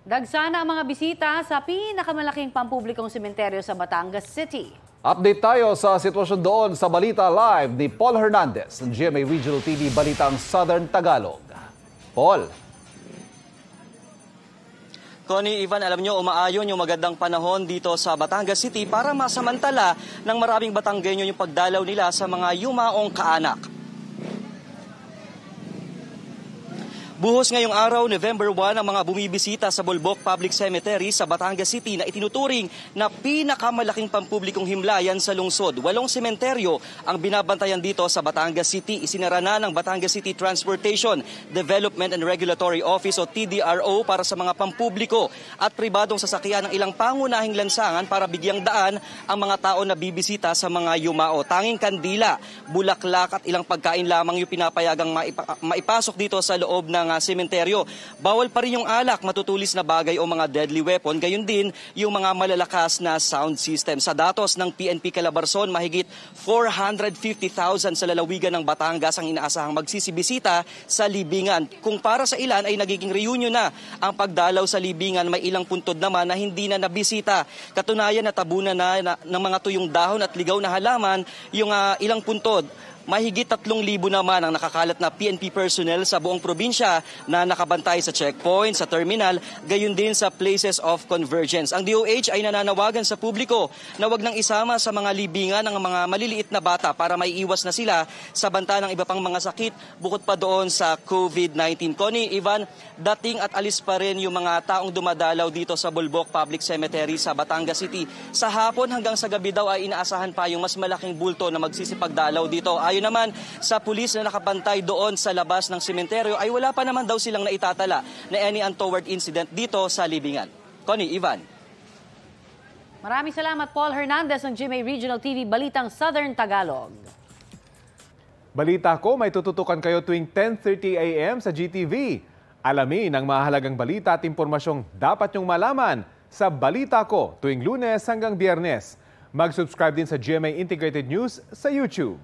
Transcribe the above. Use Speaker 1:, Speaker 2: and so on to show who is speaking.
Speaker 1: Dagsana ang mga bisita sa pinakamalaking pampublikong sementeryo sa Batangas City.
Speaker 2: Update tayo sa sitwasyon doon sa Balita Live ni Paul Hernandez ng GMA Regional TV Balitang Southern Tagalog. Paul.
Speaker 3: Connie, Ivan, alam nyo, umaayon yung magandang panahon dito sa Batangas City para masamantala ng maraming Batanggenyo yung pagdalaw nila sa mga yumaong kaanak. Buhos ngayong araw, November 1, ang mga bumibisita sa Bulbok Public Cemetery sa Batangas City na itinuturing na pinakamalaking pampublikong himlayan sa lungsod. 8 sementeryo ang binabantayan dito sa Batangas City. Isinara na ng Batangas City Transportation Development and Regulatory Office o TDRO para sa mga pampubliko at pribadong sasakyan ng ilang pangunahing lansangan para bigyang daan ang mga tao na bibisita sa mga yumao. Tanging kandila, bulaklak at ilang pagkain lamang yung pinapayagang maipasok dito sa loob ng sementeryo. Bawal pa rin yung alak, matutulis na bagay o mga deadly weapon, gayon din yung mga malalakas na sound system. Sa datos ng PNP Calabarzon, mahigit 450,000 sa lalawigan ng Batangas ang inaasahang magsisibisita sa libingan. Kung para sa ilan ay nagiging reunion na ang pagdalaw sa libingan, may ilang puntod naman na hindi na nabisita. Katunayan na tabunan na ng mga tuyong dahon at ligaw na halaman yung ilang puntod. Mahigit 3,000 naman ang nakakalat na PNP personnel sa buong probinsya na nakabantay sa checkpoint, sa terminal, gayon din sa places of convergence. Ang DOH ay nananawagan sa publiko na wag nang isama sa mga libingan ng mga maliliit na bata para maiiwas na sila sa banta ng iba pang mga sakit bukod pa doon sa COVID-19. Connie, Ivan, dating at alis pa rin yung mga taong dumadalaw dito sa Bulbok Public Cemetery sa Batangas City. Sa hapon hanggang sa gabi daw ay inaasahan pa yung mas malaking bulto na magsisipagdalaw dito. Ayon naman sa pulis na nakabantay doon sa labas ng sementeryo ay wala pa naman daw silang naitatala na any untoward incident dito sa libingan. Connie, Ivan.
Speaker 1: Maraming salamat, Paul Hernandez ng GMA Regional TV Balitang Southern Tagalog.
Speaker 2: Balita ko, may tututukan kayo tuwing 10:30 a.m. sa GTV. Alamin ang mahalagang balita at impormasyong dapat nyong malaman sa Balita Ko tuwing Lunes hanggang Biyernes. Mag-subscribe din sa GMA Integrated News sa YouTube.